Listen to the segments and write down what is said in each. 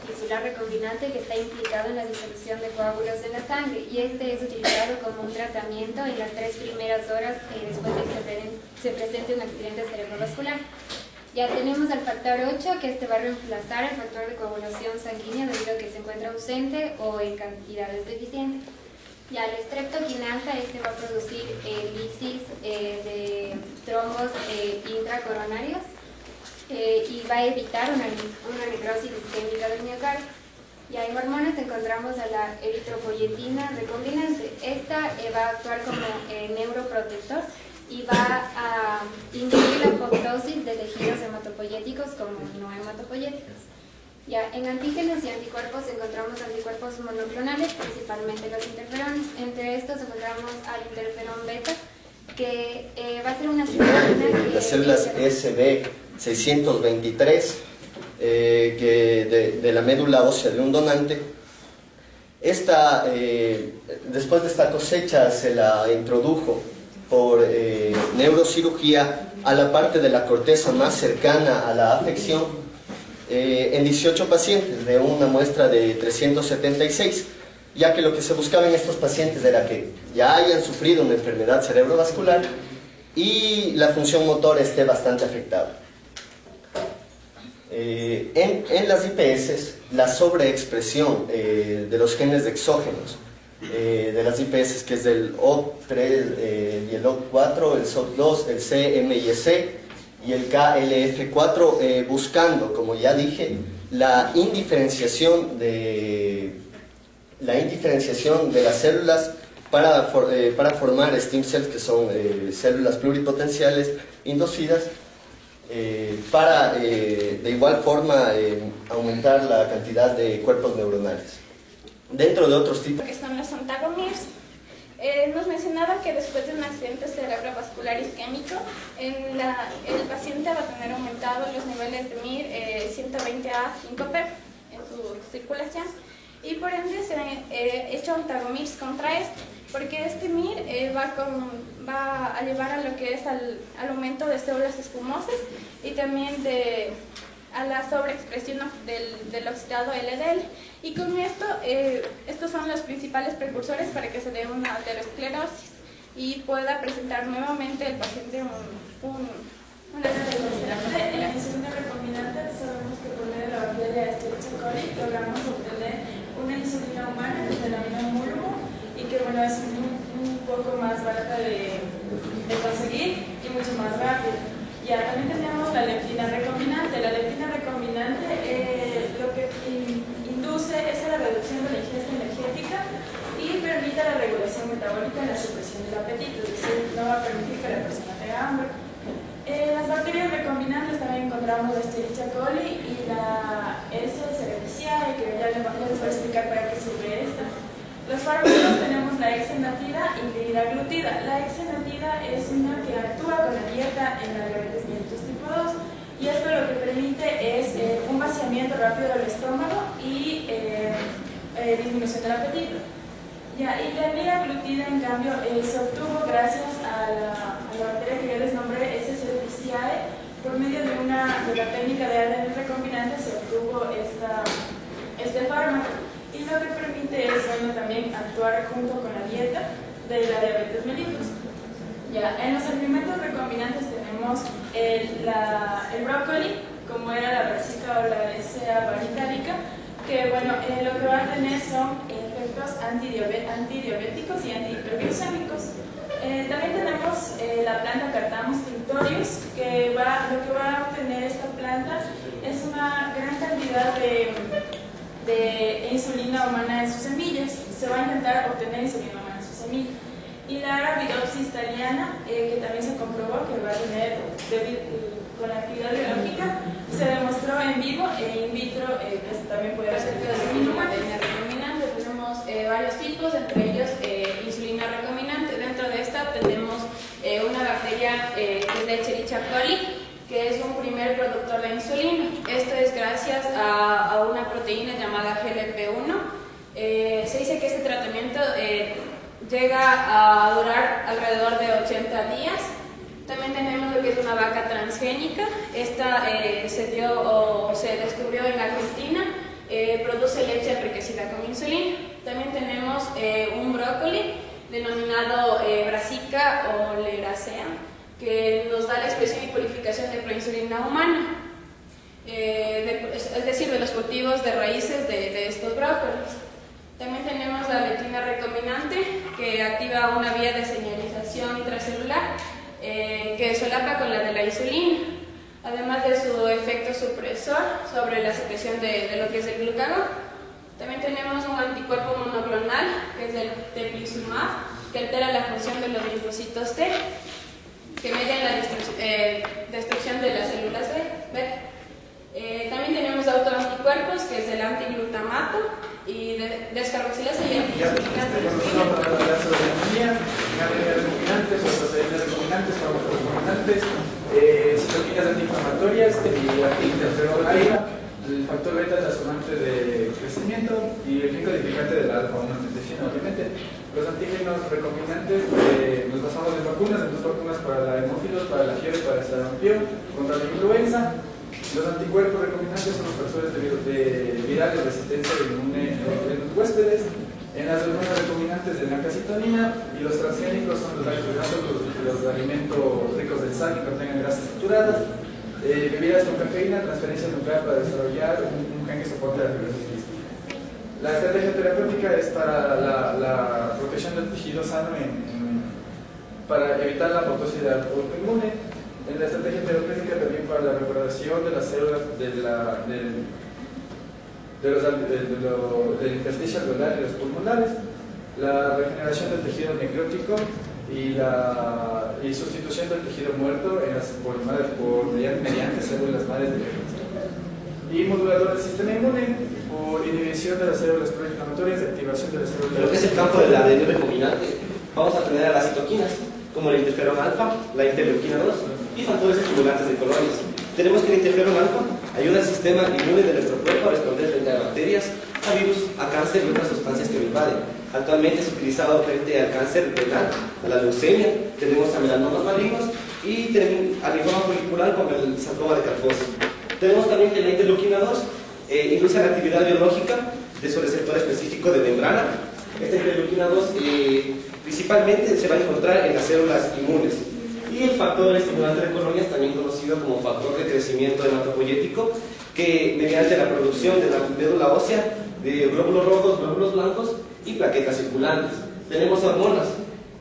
tisular recombinante que está implicado en la disolución de coágulos en la sangre, y este es utilizado como un tratamiento en las 3 primeras horas después de que se presente un accidente cerebrovascular. Ya tenemos al factor 8, que este va a reemplazar el factor de coagulación sanguínea debido a que se encuentra ausente o en cantidades deficientes. Ya la streptokinasa, este va a producir lisis de trombos intracoronarios y va a evitar una necrosis isquémica del miocardio. Ya en hormonas encontramos a la eritropoyetina recombinante. Esta va a actuar como neuroprotector y va a inhibir la apoptosis de tejidos hematopoyéticos como no hematopoyéticos. Ya, en antígenos y anticuerpos encontramos anticuerpos monoclonales, principalmente los interferones. Entre estos encontramos al interferón beta, que va a ser una citolina las células SB623 de la médula ósea de un donante. Después de esta cosecha se la introdujo por neurocirugía a la parte de la corteza más cercana a la afección, en 18 pacientes de una muestra de 376, ya que lo que se buscaba en estos pacientes era que ya hayan sufrido una enfermedad cerebrovascular y la función motora esté bastante afectada. En las IPS, la sobreexpresión de los genes de exógenos de las IPS, que es del OT3 y el OT4, el SOT2, el CMYC y el KLF4, buscando, como ya dije, la indiferenciación de las células para formar stem cells, que son células pluripotenciales inducidas, para de igual forma aumentar la cantidad de cuerpos neuronales. Dentro de otros tipos que son los antagomirs, nos mencionaba que después de un accidente cerebrovascular isquémico, el paciente va a tener aumentados los niveles de MIR 120A 5P en su circulación, y por ende se han hecho antagomirs contra este, porque este MIR va a llevar a lo que es al aumento de células escumosas y también a la sobreexpresión del oxidado LDL, y con esto, estos son los principales precursores para que se dé una aterosclerosis y pueda presentar nuevamente el paciente una esclerosis. En la emisión de recombinantes sabemos que por medio de la bacteria Escherichia coli logramos obtener una insulina humana que se denomina Mulvo, y que bueno, es un poco más barata de conseguir y mucho más rápido. Ya, también tenemos la leptina recombinante. La leptina recombinante lo que induce es a la reducción de la ingesta energética y permite la regulación metabólica en la supresión del apetito, es decir, no va a permitir que la persona tenga hambre. Las bacterias recombinantes también encontramos la Escherichia coli y la S. cerevisiae, que ya les voy a explicar para qué sirve esta. Los fármacos tenemos la exenatida y liraglutida. La exenatida es una que actúa con la dieta en la diabetes mellitus tipo 2, y esto lo que permite es un vaciamiento rápido del estómago y disminución del apetito. Ya, y la liraglutida, en cambio, se obtuvo gracias a la bacteria que ya les nombré, S. cerevisiae. Por medio de la técnica de ADN recombinante se obtuvo este fármaco. Y lo que permite es, bueno, también actuar junto con la dieta de la diabetes mellitus. Ya, en los alimentos recombinantes tenemos el brócoli, como era la brassica o la Escherichia varitárica, que bueno, lo que va a tener son efectos antidiabéticos y antihiperglucémicos. También tenemos la planta Cardamus tinctorius, que lo que va a obtener esta planta es una gran cantidad de insulina humana en sus semillas. Se va a intentar obtener insulina humana en sus semillas. Y la Arabidopsis thaliana, que también se comprobó que va a tener, con la actividad biológica, se demostró en vivo e in vitro que también puede hacer insulina recombinante. Tenemos varios tipos, entre ellos insulina recombinante. Dentro de esta tenemos una bacteria que es la Escherichia coli, que es un primer productor de insulina. Esto es gracias a una proteína llamada GLP-1. Se dice que este tratamiento llega a durar alrededor de 80 días. También tenemos lo que es una vaca transgénica. Esta se descubrió en Argentina produce leche enriquecida con insulina. También tenemos un brócoli denominado brassica oleracea, que nos da la expresión y purificación de proinsulina humana, es decir, de los cultivos de raíces de estos brócolis. También tenemos la letina recombinante, que activa una vía de señalización intracelular que solapa con la de la insulina, además de su efecto supresor sobre la secreción de lo que es el glucagón. También tenemos un anticuerpo monoclonal, que es el teplizumab, que altera la función de los linfocitos T, que median la destrucción de las células B. También tenemos autoanticuerpos, que es el antiglutamato y descarboxilasa y citoquinas antiinflamatorias el factor beta transformante de crecimiento y el gen codificante de la alfa-1 antitesina, obviamente. Los antígenos recombinantes nos basamos en vacunas, en 2 vacunas para la hemófilos, para la fiebre, para el sarampión, contra la influenza. Los anticuerpos recombinantes son los factores de virales de resistencia inmune en los huéspedes. En las hormonas recombinantes de la calcitonina, y los transgénicos son los alimentos ricos en sal que contengan grasas saturadas. Bebidas con cafeína, transferencia nuclear para desarrollar un gen que soporte la fibrosis quística. La estrategia terapéutica es para la protección del tejido sano para evitar la apoptosis autoinmune. En la estrategia terapéutica también para la reparación de las células del intersticio alveolar y los pulmonares, la regeneración del tejido necrótico y sustitución del tejido muerto mediante células madres de defensa. Y modulador del sistema inmune por inhibición de las células proinflamatorias y activación de las células. En lo que es el campo del ADN recombinante, vamos a tener a las citoquinas, como el interferón alfa, la interleuquina 2 y factores estimulantes de colonias. Tenemos que el interferón alfa ayuda al sistema inmune de nuestro cuerpo a responder frente a bacterias, a virus, a cáncer y otras sustancias que lo invaden. Actualmente es utilizado frente al cáncer renal, a la leucemia, tenemos a melanomas malignos y al linfoma folicular como el sarcoma de Kaposi. Tenemos también que la interleuquina 2 induce la actividad biológica de su receptor específico de membrana. Esta interleuquina 2 principalmente se va a encontrar en las células inmunes. Y el factor estimulante de colonias, también conocido como factor de crecimiento hematopoyético, que mediante la producción de la médula ósea de glóbulos rojos, glóbulos blancos y plaquetas circulantes. Tenemos hormonas,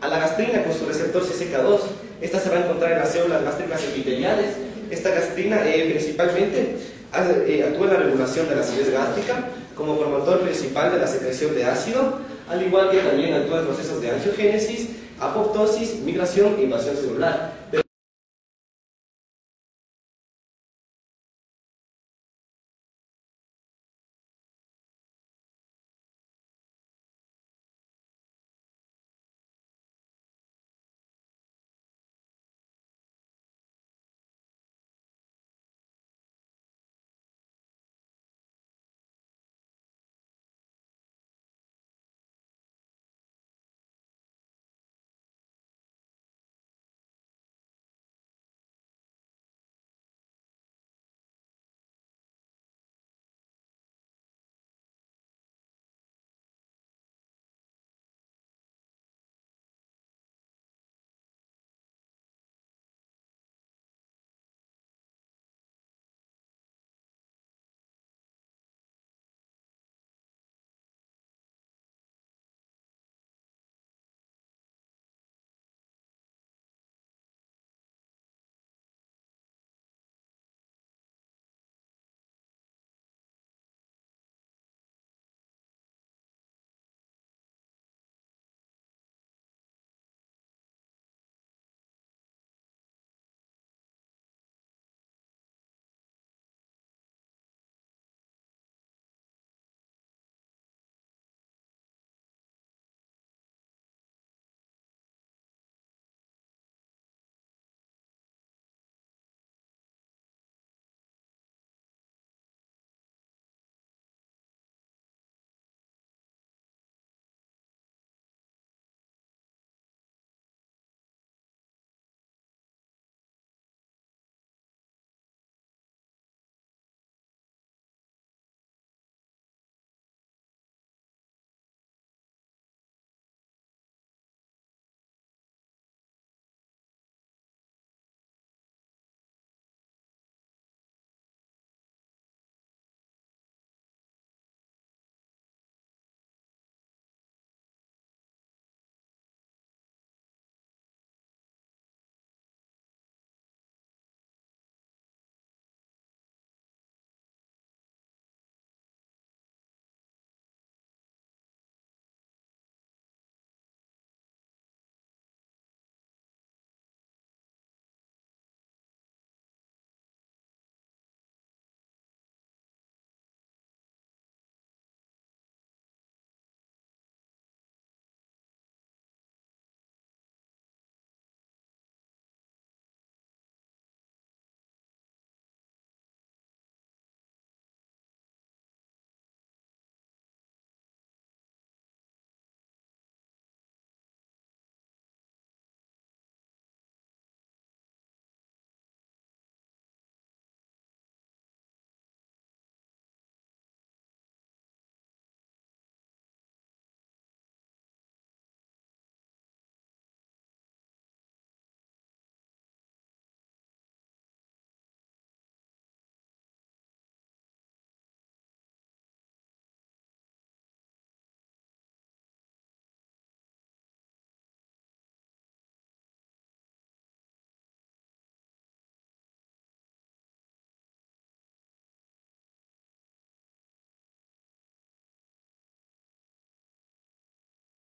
a la gastrina con su receptor CCK2. Esta se va a encontrar en las células gástricas epiteliales. Esta gastrina principalmente actúa en la regulación de la acidez gástrica como promotor principal de la secreción de ácido, al igual que también actúa en procesos de angiogénesis, apoptosis, migración e invasión celular.